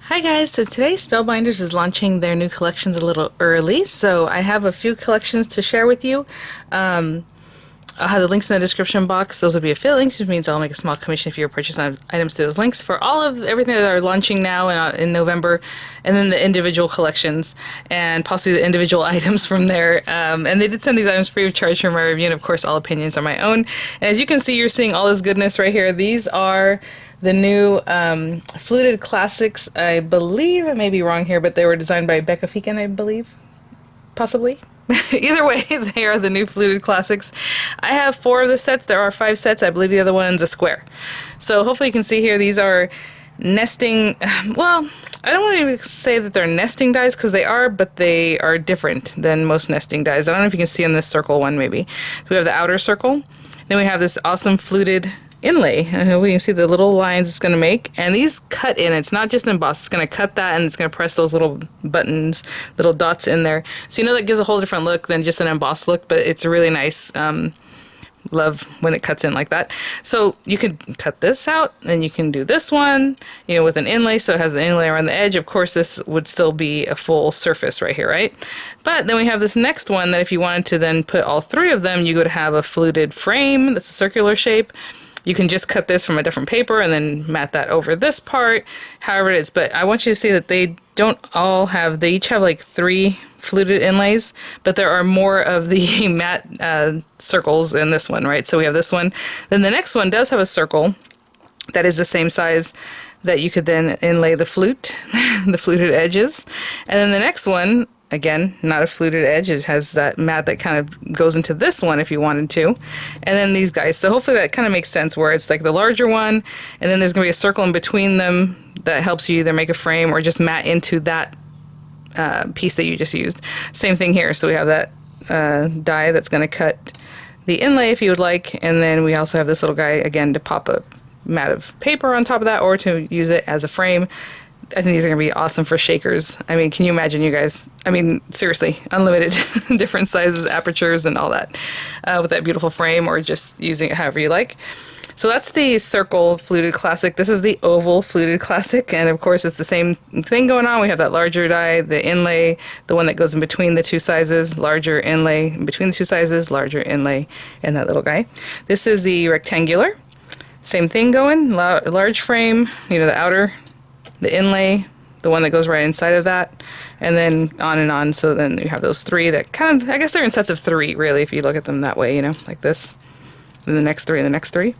Hi guys, so today Spellbinders is launching their new collections a little early, so I have a few collections to share with you. I'll have the links in the description box. Those will be affiliate links, which means I'll make a small commission if you purchase items to those links for all of everything that are launching now in November, and then the individual collections and possibly the individual items from there. And they did send these items free of charge for my review, and of course all opinions are my own. And as you can see, you're seeing all this goodness right here. These are the new Fluted Classics, I believe. I may be wrong here, but they were designed by Becca Feekin, I believe. Possibly. Either way, they are the new Fluted Classics. I have 4 of the sets. There are 5 sets. I believe the other one's a square. So hopefully you can see here, these are nesting, well, I don't want to even say that they're nesting dies because they are, but they are different than most nesting dies. I don't know if you can see on this circle one maybe. So we have the outer circle. Then we have this awesome fluted inlay. We can see the little lines it's going to make, and these cut in. It's not just embossed. It's going to cut that, and it's going to press those little buttons, little dots in there. So you know that gives a whole different look than just an embossed look, but it's really nice. Love when it cuts in like that. So you can cut this out, and you can do this one, you know, with an inlay, so it has the inlay around the edge. Of course, this would still be a full surface right here, right? But then we have this next one that if you wanted to then put all 3 of them, you would have a fluted frame that's a circular shape. You can just cut this from a different paper and then mat that over this part, however it is. But I want you to see that they don't all have, they each have like 3 fluted inlays, but there are more of the matte circles in this one, right? So we have this one. Then the next one does have a circle that is the same size that you could then inlay the flute, the fluted edges. And then the next one, again, not a fluted edge. It has that mat that kind of goes into this one if you wanted to. And then these guys. So hopefully that kind of makes sense where it's like the larger one, and then there's going to be a circle in between them that helps you either make a frame or just mat into that piece that you just used. Same thing here. So we have that die that's going to cut the inlay if you would like. And then we also have this little guy, again, to pop a mat of paper on top of that or to use it as a frame. I think these are going to be awesome for shakers. I mean, can you imagine, you guys? I mean, seriously, unlimited different sizes, apertures, and all that with that beautiful frame, or just using it however you like. So that's the circle fluted classic. This is the oval fluted classic, and of course it's the same thing going on. We have that larger die, the inlay, the one that goes in between the 2 sizes, larger inlay in between the 2 sizes, larger inlay, and that little guy. This is the rectangular. Same thing going, large frame, you know, the outer, the inlay, the one that goes right inside of that, and then on and on. So then you have those 3 that kind of, I guess they're in sets of 3 really if you look at them that way, you know, like this, and the next 3 and the next 3.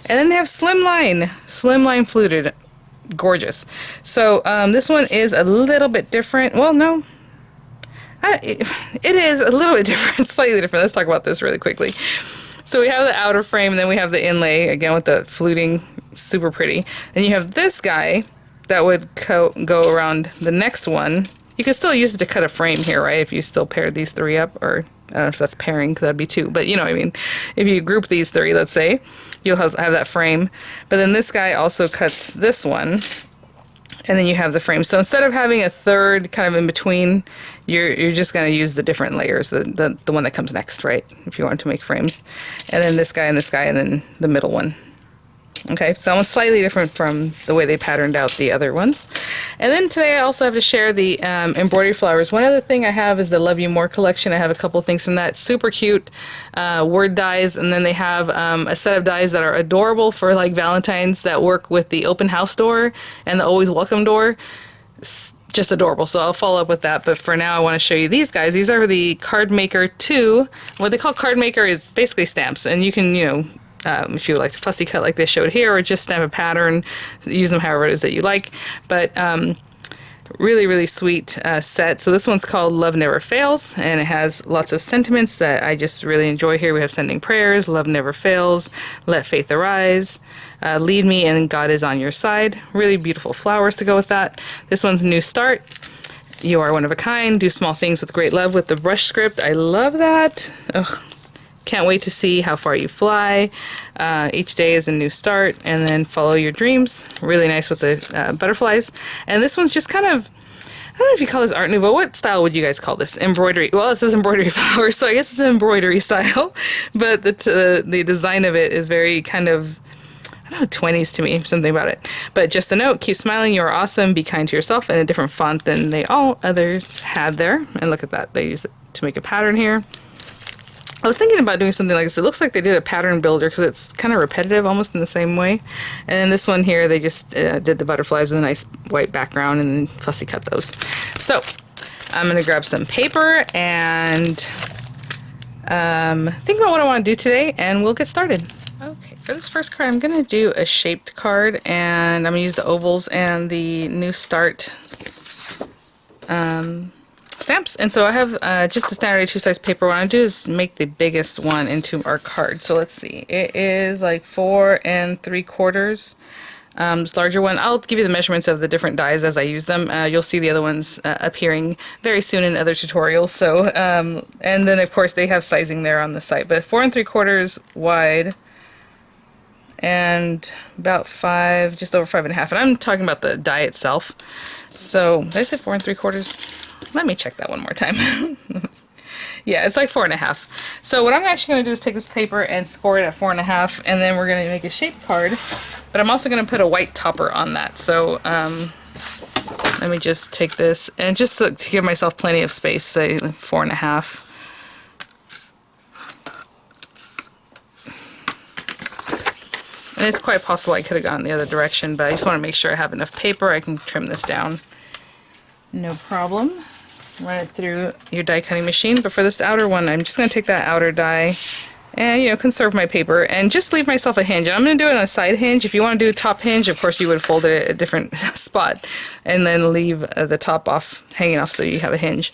And then they have slimline fluted. Gorgeous. So this one is a little bit different. Well, no, it is a little bit different, slightly different. Let's talk about this really quickly. So we have the outer frame, and then we have the inlay, again with the fluting, super pretty. Then you have this guy that would go around the nest one. You could still use it to cut a frame here, right? If you still paired these 3 up, or I don't know if that's pairing, because that'd be 2, but you know what I mean. If you group these 3, let's say, you'll have that frame. But then this guy also cuts this one, and then you have the frame. So instead of having a third kind of in between, you're just going to use the different layers, the one that comes next, right? If you want to make frames. And then this guy, and then the middle one. Okay, so almost slightly different from the way they patterned out the other ones. And then today I also have to share the embroidery flowers. One other thing I have is the Love You More collection. I have a couple things from that. Super cute word dies, and then they have a set of dies that are adorable for like Valentine's that work with the open house door and the always welcome door. Just adorable. So I'll follow up with that. But for now, I want to show you these guys. These are the Cardmaker 2. What they call Cardmaker is basically stamps, and you can, you know, if you like to fussy cut like they showed here, or just stamp a pattern, use them however it is that you like. But really, really sweet set. So this one's called Love Never Fails, and it has lots of sentiments that I just really enjoy here. We have Sending Prayers, Love Never Fails, Let Faith Arise, Lead Me, and God Is On Your Side. Really beautiful flowers to go with that. This one's New Start. You Are One of a Kind. Do Small Things with Great Love with the brush script. I love that. Ugh. Can't wait to see how far you fly. Each day is a new start, and then Follow Your Dreams. Really nice with the butterflies. And this one's just kind of, I don't know if you call this Art Nouveau. What style would you guys call this? Embroidery. Well, it says embroidery flowers, so I guess it's an embroidery style. But the design of it is very kind of, I I don't know, 20s to me, something about it. But just a note, keep smiling, you are awesome, be kind to yourself, in a different font than they all others had there. And look at that, they use it to make a pattern here. I was thinking about doing something like this. It looks like they did a pattern builder because it's kind of repetitive, almost in the same way. And then this one here, they just did the butterflies with a nice white background and then fussy cut those. So I'm going to grab some paper and think about what I want to do today, and we'll get started. Okay, for this first card, I'm going to do a shaped card, and I'm going to use the ovals and the New Start stamps. And so I have just a standard A2 size paper. What I do is make the biggest one into our card. So let's see, it is like 4 3/4. This larger one, I'll give you the measurements of the different dies as I use them. You'll see the other ones appearing very soon in other tutorials. So, and then of course they have sizing there on the site, but 4 3/4 wide and about 5, just over 5.5. And I'm talking about the die itself. So did I say 4 3/4? Let me check that one more time. Yeah, it's like 4.5. So what I'm actually going to do is take this paper and score it at 4.5, and then we're going to make a shape card. But I'm also going to put a white topper on that. So let me just take this, and just to give myself plenty of space, say 4.5. And it's quite possible I could have gone the other direction, but I just want to make sure I have enough paper. I can trim this down. No problem. Run it through your die cutting machine. But for this outer one, I'm just going to take that outer die and, you know, conserve my paper and just leave myself a hinge. And I'm going to do it on a side hinge. If you want to do a top hinge, of course you would fold it at a different spot and then leave the top off, hanging off, so you have a hinge.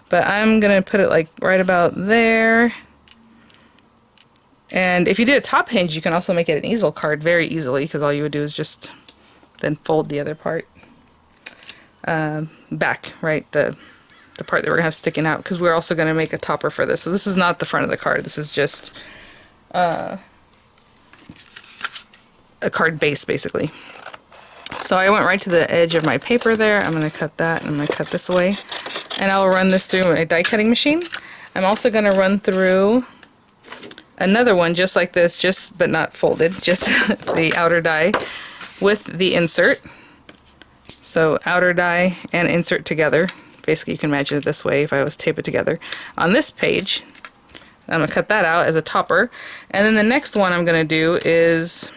But I'm going to put it like right about there. And if you did a top hinge, you can also make it an easel card very easily, because all you would do is just then fold the other part back, right? The part that we're gonna have sticking out, because we're also gonna make a topper for this. So this is not the front of the card. This is just a card base, basically. So I went right to the edge of my paper there. I'm gonna cut that, and I'm gonna cut this away, and I'll run this through a die cutting machine. I'm also gonna run through another one just like this, just but not folded, just the outer die with the insert. So outer die and insert together. Basically, you can imagine it this way if I was to tape it together. On this page, I'm going to cut that out as a topper. And then the next one I'm going to do is,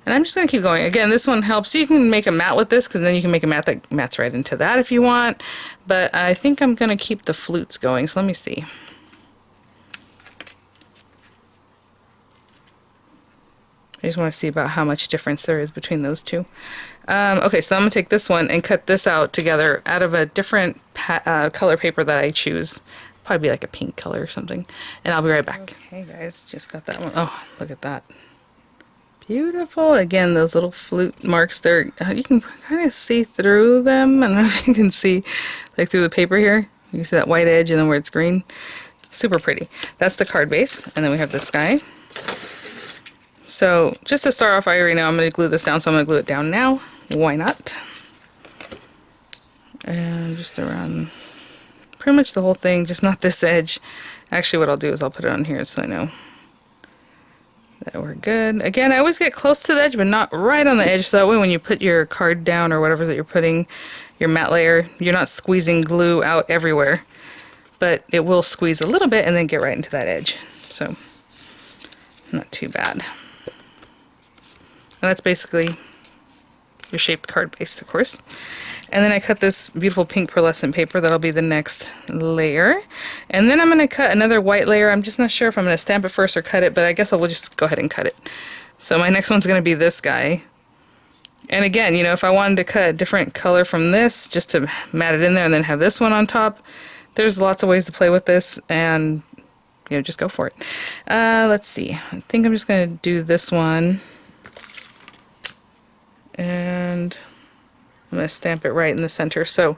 and I'm just going to keep going. Again, this one helps. You can make a mat with this, because then you can make a mat that mats right into that if you want. But I think I'm going to keep the flutes going, so let me see. I just want to see about how much difference there is between those two. Okay, so I'm going to take this one and cut this out together out of a different color paper that I choose. Probably be like a pink color or something. And I'll be right back. Okay guys, just got that one. Oh, look at that. Beautiful. Again, those little flute marks there, you can kind of see through them. I don't know if you can see like through the paper here. You can see that white edge and then where it's green. Super pretty. That's the card base. And then we have this guy. So just to start off, I already know I'm going to glue this down, so I'm going to glue it down now. Why not? And just around pretty much the whole thing, just not this edge. Actually, what I'll do is I'll put it on here so I know that we're good. Again, I always get close to the edge, but not right on the edge, so that way when you put your card down or whatever that you're putting, your matte layer, you're not squeezing glue out everywhere, but it will squeeze a little bit and then get right into that edge. So, not too bad. And that's basically your shaped card base, of course. And then I cut this beautiful pink pearlescent paper. That'll be the next layer. And then I'm going to cut another white layer. I'm just not sure if I'm going to stamp it first or cut it, but I guess I will just go ahead and cut it. So my next one's going to be this guy. And again, you know, if I wanted to cut a different color from this, just to mat it in there and then have this one on top, there's lots of ways to play with this, and, you know, just go for it. Let's see. I think I'm just going to do this one. And I'm going to stamp it right in the center. So,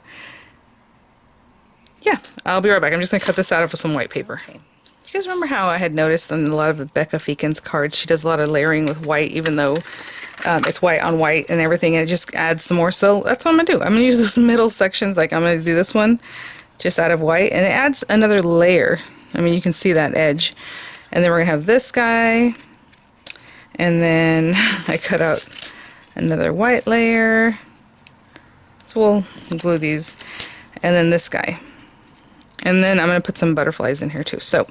yeah, I'll be right back. I'm just going to cut this out of some white paper. Okay. You guys remember how I had noticed on a lot of Becca Feeken's cards, she does a lot of layering with white, even though it's white on white and everything, and it just adds some more. So that's what I'm going to do. I'm going to use those middle sections, like I'm going to do this one just out of white, and it adds another layer. I mean, you can see that edge. And then we're going to have this guy. And then I cut out another white layer. So we'll glue these. And then this guy. And then I'm going to put some butterflies in here too. So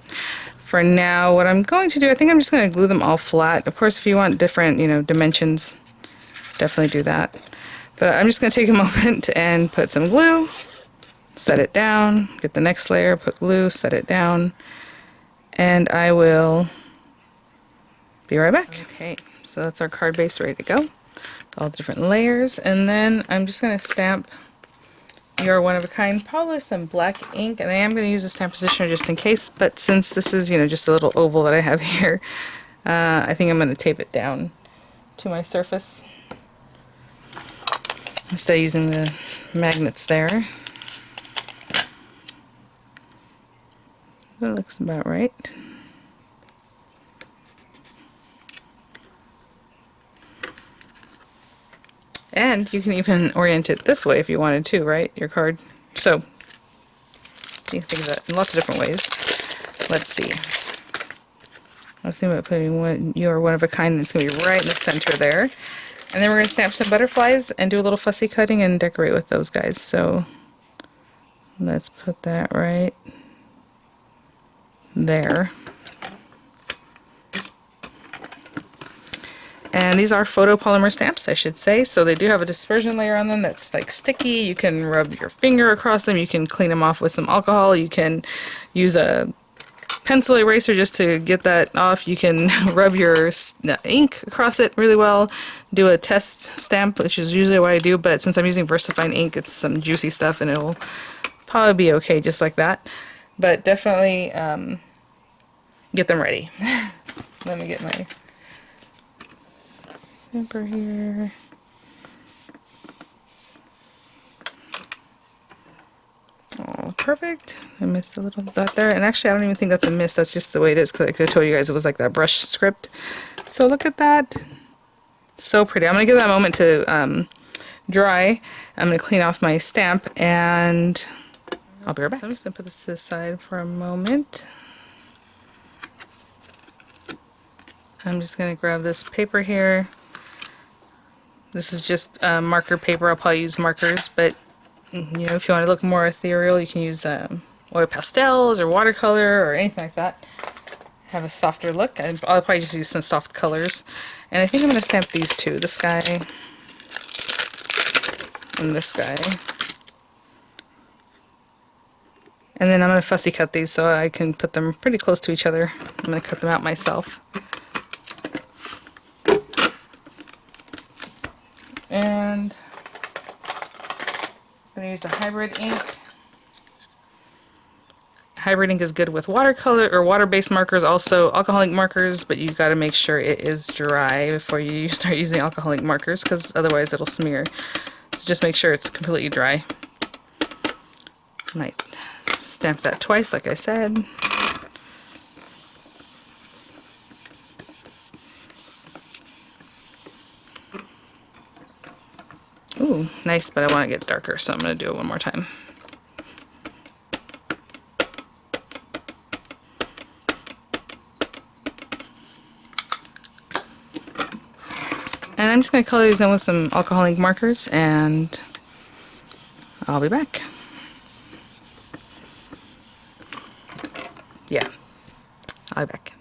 for now, what I'm going to do, I think I'm just going to glue them all flat. Of course, if you want different, dimensions, definitely do that. But I'm just going to take a moment and put some glue, set it down, get the next layer, put glue, set it down, and I will be right back. Okay, so that's our card base ready to go. All the different layers, and then I'm just going to stamp You're One of a Kind, probably some black ink, and I am going to use a stamp positioner just in case, but since this is, just a little oval that I have here, I think I'm going to tape it down to my surface instead of using the magnets there. That looks about right. And you can even orient it this way if you wanted to, right? Your card. So, you can think of that in lots of different ways. Let's see. I was thinking about putting You're One of a Kind, and it's going to be right in the center there. And then we're going to stamp some butterflies and do a little fussy cutting and decorate with those guys. So, let's put that right there. And these are photopolymer stamps, I should say, so they do have a dispersion layer on them that's like sticky. You can rub your finger across them, you can clean them off with some alcohol, you can use a pencil eraser just to get that off, you can rub your ink across it really well, do a test stamp, which is usually what I do, but since I'm using VersaFine ink, it's some juicy stuff and it'll probably be okay just like that. But definitely get them ready. Let me get my paper here. Oh, perfect. I missed a little dot there. And actually, I don't even think that's a miss. That's just the way it is, because I could have told you guys it was like that brush script. So look at that. So pretty. I'm going to give that a moment to dry. I'm going to clean off my stamp, and I'll be right back. So I'm just going to put this to the side for a moment. I'm just going to grab this paper here. This is just marker paper. I'll probably use markers, but if you want to look more ethereal, you can use oil pastels or watercolor or anything like that. Have a softer look. I'll probably just use some soft colors. And I think I'm going to stamp these two, this guy and this guy. And then I'm going to fussy cut these so I can put them pretty close to each other. I'm going to cut them out myself. And I'm going to use a hybrid ink. Hybrid ink is good with watercolor or water-based markers, also alcoholic markers, but you've got to make sure it is dry before you start using alcoholic markers, because otherwise it'll smear. So just make sure it's completely dry. Might stamp that twice, like I said. Ooh, nice, but I want to get darker, so I'm going to do it one more time. And I'm just going to color these in with some alcoholic markers, and I'll be back. Yeah, I'll be back.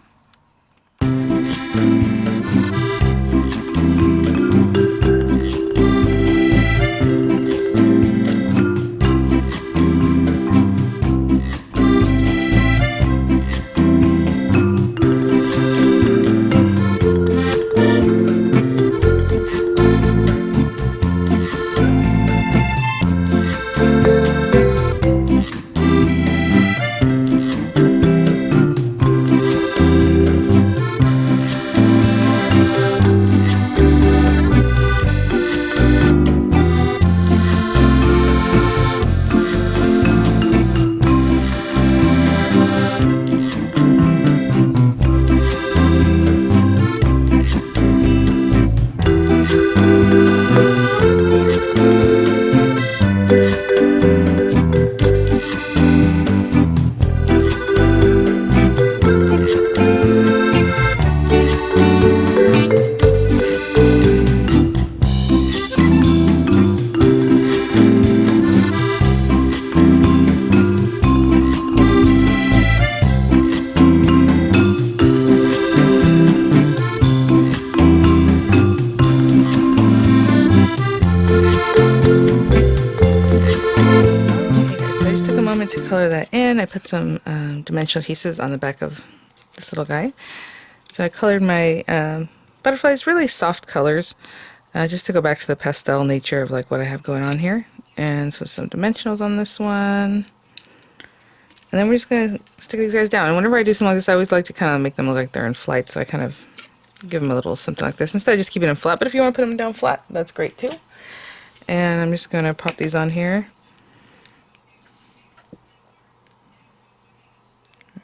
color that in, I put some dimensional adhesives on the back of this little guy. So I colored my butterflies really soft colors, just to go back to the pastel nature of like what I have going on here. And so some dimensionals on this one. And then we're just going to stick these guys down. And whenever I do something like this, I always like to kind of make them look like they're in flight. So I kind of give them a little something like this instead of just keeping them flat. But if you want to put them down flat, that's great too. And I'm just going to pop these on here.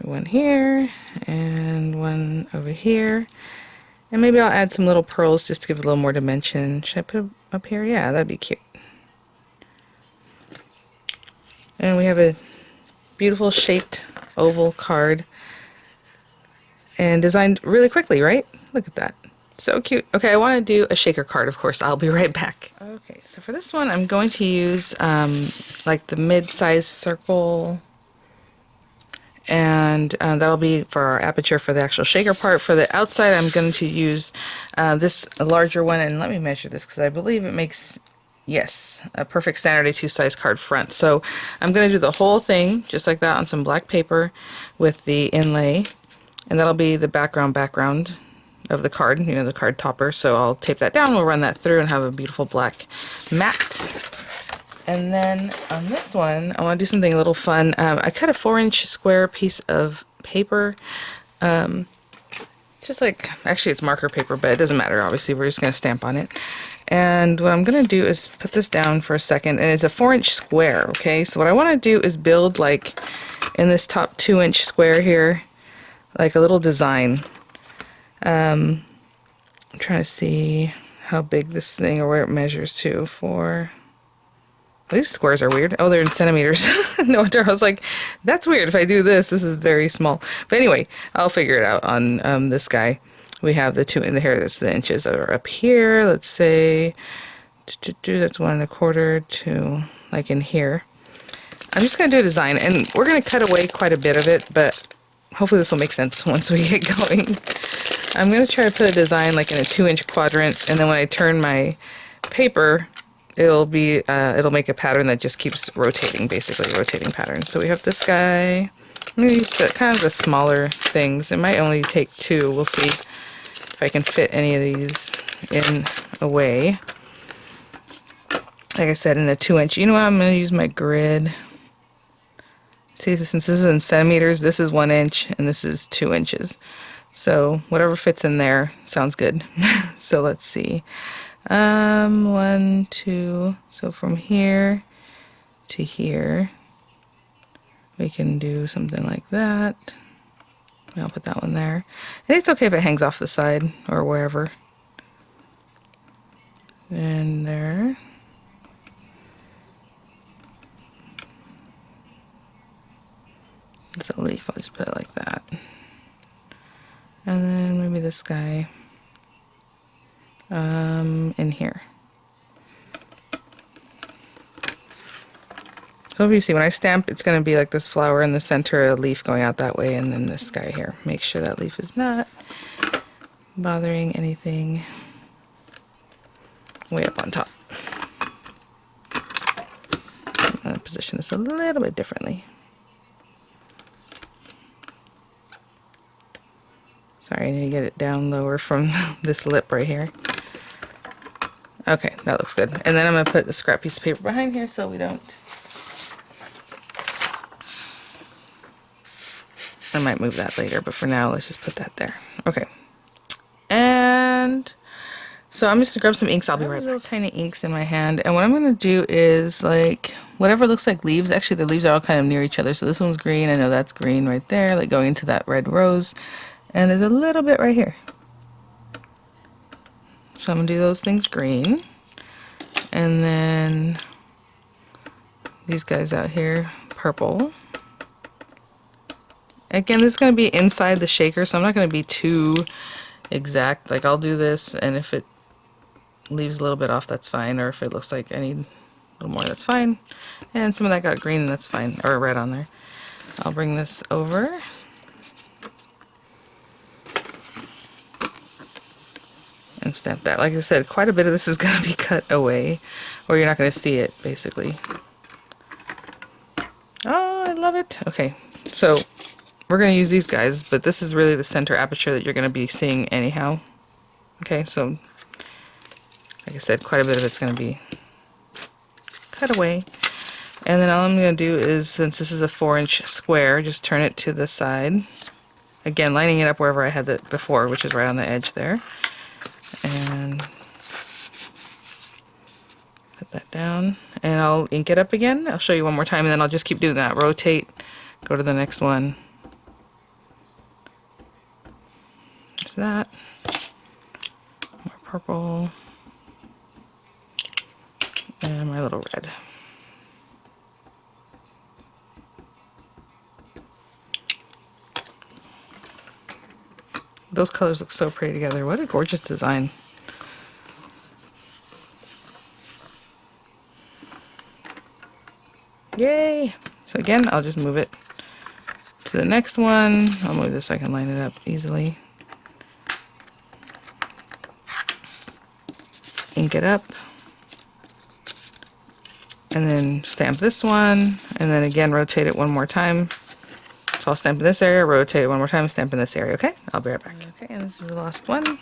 One here and one over here. And maybe I'll add some little pearls just to give it a little more dimension. Should I put them up here? Yeah, that'd be cute. And we have a beautiful shaped oval card. And designed really quickly, right? Look at that. So cute. Okay, I want to do a shaker card, of course. I'll be right back. Okay, so for this one, I'm going to use like the mid-size circle. And that'll be for our aperture for the actual shaker part. For the outside, I'm going to use this larger one. And let me measure this because I believe it makes, yes, a perfect standard A2 size card front. So I'm going to do the whole thing just like that on some black paper with the inlay. And that'll be the background of the card, you know, the card topper. So I'll tape that down. We'll run that through and have a beautiful black mat. And then on this one, I want to do something a little fun. I cut a 4-inch square piece of paper. Just like, actually it's marker paper, but it doesn't matter. Obviously, we're just going to stamp on it. And what I'm going to do is put this down for a second. And it's a 4-inch square, okay? So what I want to do is build, like, in this top 2-inch square here, like a little design. I'm trying to see how big this thing or where it measures to for... These squares are weird. Oh, they're in centimeters. No wonder I was like, that's weird. If I do this, this is very small. But anyway, I'll figure it out on this guy. We have the 2 in the hair. That's the inches that are up here. Let's say that's 1 1/4 to like in here. I'm just going to do a design, and we're going to cut away quite a bit of it, but hopefully this will make sense once we get going. I'm going to try to put a design like in a 2-inch quadrant, and then when I turn my paper, it'll make a pattern that just keeps rotating, basically rotating patterns. So we have this guy. I'm going to use kind of the smaller things. It might only take 2. We'll see if I can fit any of these in a way. Like I said, in a 2-inch. You know what? I'm going to use my grid. See, since this is in centimeters, this is 1 inch and this is 2 inches. So whatever fits in there sounds good. So let's see. 1, 2, so from here to here, we can do something like that. I'll put that one there. And it's okay if it hangs off the side or wherever. And there. It's a leaf, I'll just put it like that. And then maybe this guy. In here. So if you see, when I stamp, it's going to be like this flower in the center, a leaf going out that way, and then this guy here. Make sure that leaf is not bothering anything way up on top. I'm going to position this a little bit differently. Sorry, I need to get it down lower from this lip right here. Okay, that looks good. And then I'm going to put the scrap piece of paper behind here so we don't... I might move that later, but for now, let's just put that there. Okay. And so I'm just going to grab some inks. I'll be right back. Little tiny inks in my hand. And what I'm going to do is, like, whatever looks like leaves. Actually, the leaves are all kind of near each other. So this one's green. I know that's green right there, like going into that red rose. And there's a little bit right here. So I'm going to do those things green. And then these guys out here, purple. Again, this is going to be inside the shaker, so I'm not going to be too exact. Like, I'll do this, and if it leaves a little bit off, that's fine. Or if it looks like I need a little more, that's fine. And some of that got green, that's fine. Or red on there. I'll bring this over. And stamp that. Like I said, quite a bit of this is going to be cut away, or you're not going to see it, basically. Oh, I love love it. Okay, so we're going to use these guys, but this is really the center aperture that you're going to be seeing anyhow. Okay, so like I said, quite a bit of it's going to be cut away. And then all I'm going to do is, since this is a 4-inch square, just turn it to the side. Again, lining it up wherever I had it before, which is right on the edge there. And put that down. And I'll ink it up again. I'll show you one more time, and then I'll just keep doing that. Rotate, go to the next one. There's that. More purple. And my little red. Those colors look so pretty together. What a gorgeous design. Yay! So again, I'll just move it to the next one. I'll move this so I can line it up easily. Ink it up. And then stamp this one. And then again, rotate it one more time. So I'll stamp in this area, rotate it one more time, stamp in this area, okay? I'll be right back. Okay, and this is the last one.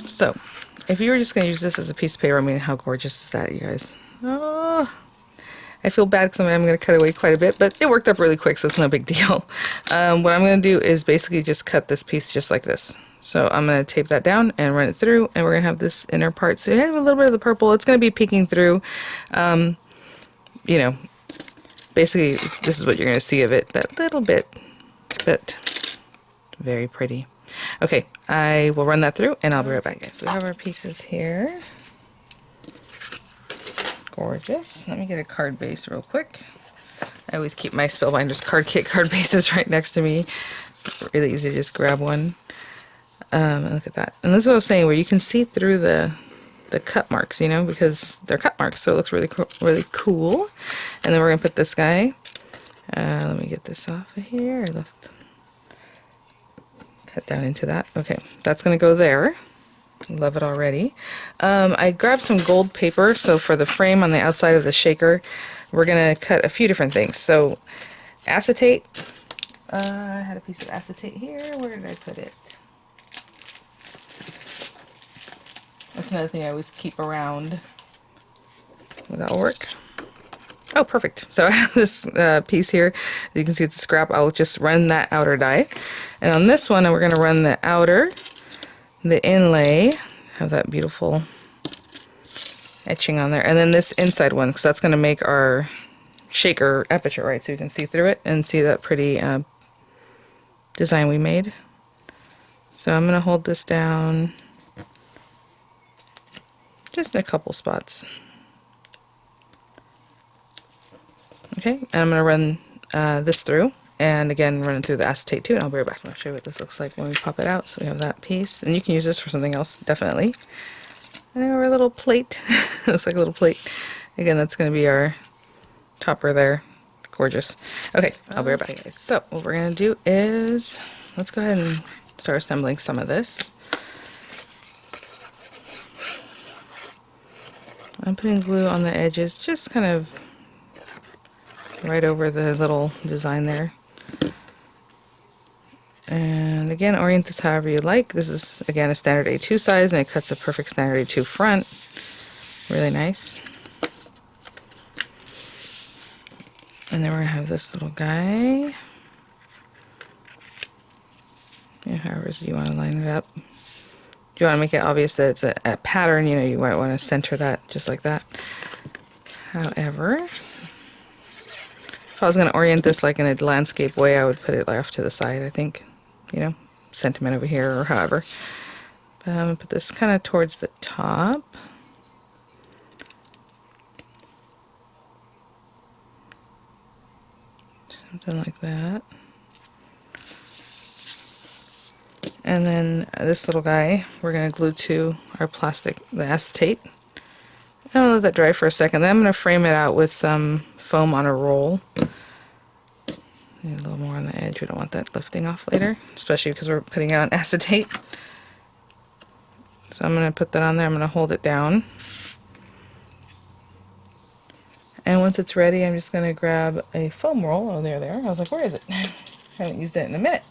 So, if you were just going to use this as a piece of paper, I mean, how gorgeous is that, you guys? Oh, I feel bad because I'm going to cut away quite a bit, but it worked up really quick, so it's no big deal. What I'm going to do is basically just cut this piece just like this. So I'm going to tape that down and run it through, and we're going to have this inner part. So you have a little bit of the purple. It's going to be peeking through. You know, basically this is what you're going to see of it, that little bit, but very pretty. Okay, I will run that through, and I'll be right back, guys. So we have our pieces here. Gorgeous. Let me get a card base real quick. I always keep my Spellbinders card kit card bases right next to me. Really easy to just grab one. And look at that. And this is what I was saying, where you can see through the cut marks, you know, because they're cut marks, so it looks really cool. And then we're gonna put this guy. Let me get this off of here. I left. Cut down into that. Okay, that's gonna go there. Love it already. I grabbed some gold paper, so for the frame on the outside of the shaker, we're gonna cut a few different things. So acetate. I had a piece of acetate here. Where did I put it? That's another thing I always keep around. Will that work? Oh, perfect. So I have this piece here. You can see it's a scrap. I'll just run that outer die. And on this one, we're going to run the outer, the inlay, have that beautiful etching on there. And then this inside one, because that's going to make our shaker aperture, right? So you can see through it and see that pretty design we made. So I'm going to hold this down. Just a couple spots. Okay, and I'm going to run this through, and again run it through the acetate too, and I'll be right back. I'll show you what this looks like when we pop it out. So we have that piece, and you can use this for something else, definitely. And then our little plate. Looks like a little plate. Again, that's going to be our topper there. Gorgeous. Okay, I'll be right back, guys. So what we're going to do is, let's go ahead and start assembling some of this. I'm putting glue on the edges, just kind of right over the little design there. And again, orient this however you like. This is, again, a standard A2 size, and it cuts a perfect standard A2 front. Really nice. And then we're going to have this little guy. Yeah, however you want to line it up. If you want to make it obvious that it's a pattern, you know, you might want to center that just like that. However, if I was going to orient this like in a landscape way, I would put it off to the side, I think. You know, sentiment over here or however. But I'm going to put this kind of towards the top. Something like that. And then this little guy, we're going to glue to our plastic, the acetate. I'm going to let that dry for a second. Then I'm going to frame it out with some foam on a roll. Need a little more on the edge. We don't want that lifting off later, especially because we're putting out acetate. So I'm going to put that on there. I'm going to hold it down. And once it's ready, I'm just going to grab a foam roll. Oh, there. I was like, where is it? I haven't used it in a minute.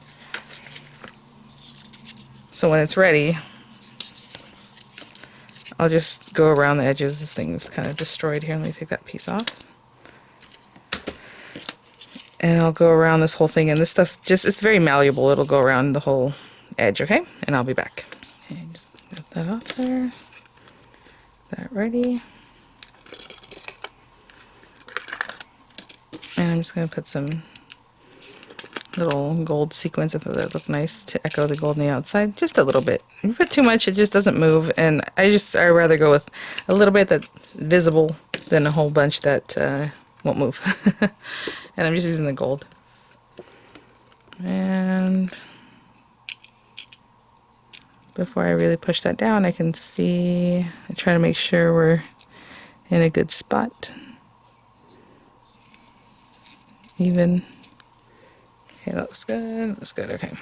So when it's ready, I'll just go around the edges. This thing is kind of destroyed here. Let me take that piece off. And I'll go around this whole thing. And this stuff just, it's very malleable. It'll go around the whole edge, okay? And I'll be back. Okay, just get that off there. That ready. And I'm just going to put some little gold sequins. I thought that looked nice to echo the gold on the outside. Just a little bit. If you put too much, it just doesn't move. And I'd rather go with a little bit that's visible than a whole bunch that won't move. And I'm just using the gold. And before I really push that down, I can see, I try to make sure we're in a good spot. Even. Okay, that looks good. That's good. Okay.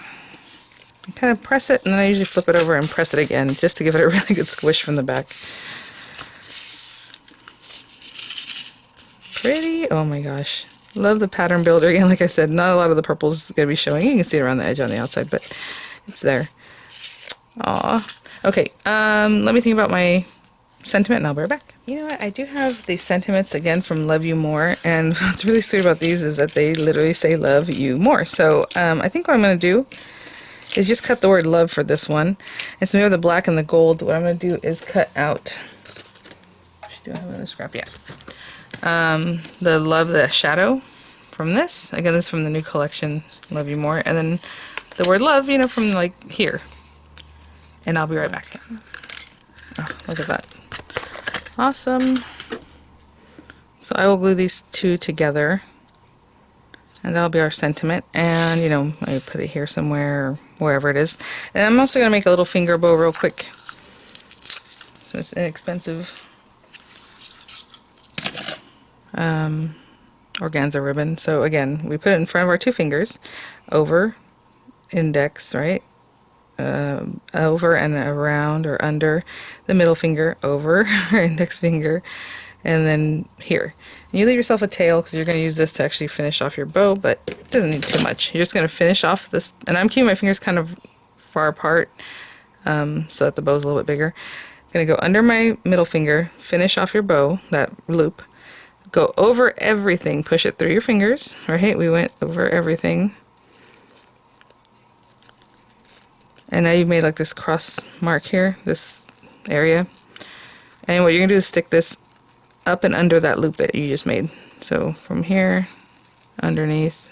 I kind of press it, and then I usually flip it over and press it again, just to give it a really good squish from the back. Pretty. Oh my gosh. Love the pattern builder. Again, like I said, not a lot of the purple's going to be showing. You can see it around the edge on the outside, but it's there. Aw. Okay, let me think about my sentiment, and I'll be right back. You know what? I do have these sentiments again from Love You More, and what's really sweet about these is that they literally say love you more. So I think what I'm going to do is just cut the word love for this one. And so we have the black and the gold. What I'm going to do is cut out, do I have another scrap? Yeah. The love, the shadow from this. Again, this is from the new collection, Love You More. And then the word love, you know, from like here. And I'll be right back. Oh, look at that. Awesome. So I will glue these two together, and that'll be our sentiment. And you know, I put it here somewhere, or wherever it is. And I'm also going to make a little finger bow real quick, so it's inexpensive organza ribbon. So again, we put it in front of our two fingers, over index, right? Over and around or under the middle finger, over our index finger, and then here. And you leave yourself a tail because you're going to use this to actually finish off your bow, but it doesn't need too much. You're just going to finish off this, and I'm keeping my fingers kind of far apart so that the bow's a little bit bigger. I'm going to go under my middle finger, finish off your bow, that loop, go over everything, push it through your fingers, right? We went over everything. And now you've made like this cross mark here, this area. And what you're going to do is stick this up and under that loop that you just made. So from here, underneath,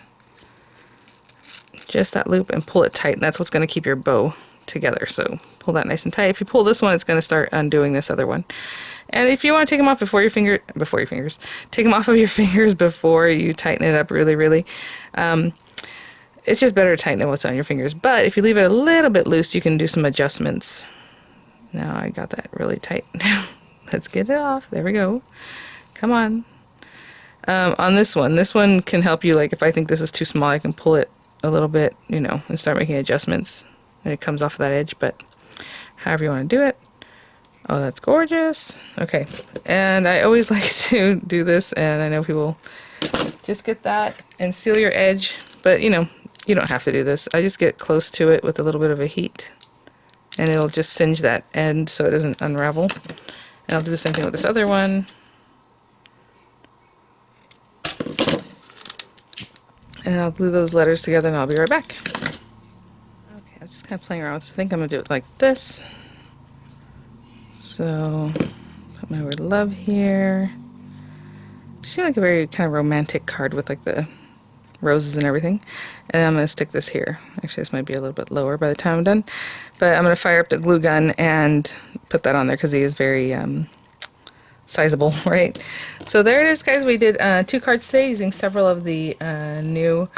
just that loop, and pull it tight. And that's what's going to keep your bow together. So pull that nice and tight. If you pull this one, it's going to start undoing this other one. And if you want to take them off take them off of your fingers before you tighten it up really, it's just better to tighten it what's on your fingers. But if you leave it a little bit loose, you can do some adjustments. Now I got that really tight. Let's get it off. There we go. Come on. On this one can help you, like if I think this is too small, I can pull it a little bit, you know, and start making adjustments. And it comes off that edge, but however you want to do it. Oh, that's gorgeous. Okay. And I always like to do this, and I know people just get that and seal your edge, but you know, you don't have to do this. I just get close to it with a little bit of a heat, and it'll just singe that end so it doesn't unravel. And I'll do the same thing with this other one. And I'll glue those letters together, and I'll be right back. Okay, I'm just kind of playing around with this. I think I'm going to do it like this. So, put my word love here. You seem like a very kind of romantic card with like the roses and everything. And I'm going to stick this here. Actually, this might be a little bit lower by the time I'm done. But I'm going to fire up the glue gun and put that on there because he is very sizable, right? So there it is, guys. We did 2 cards today using several of the new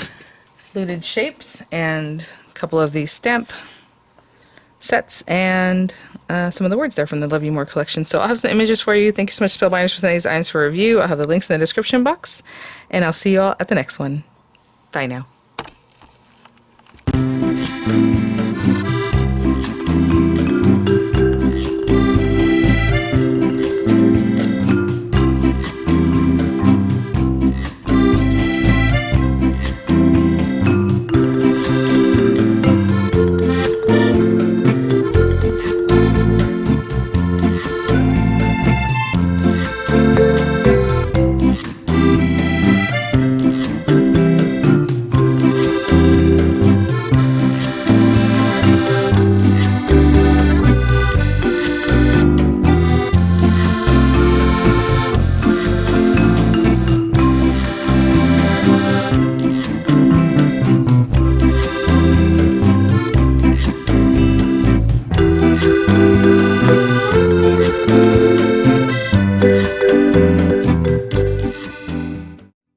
fluted shapes and a couple of these stamp sets and some of the words there from the Love You More collection. So I'll have some images for you. Thank you so much, Spellbinders, for sending these items for review. I'll have the links in the description box, and I'll see you all at the next one. Bye now.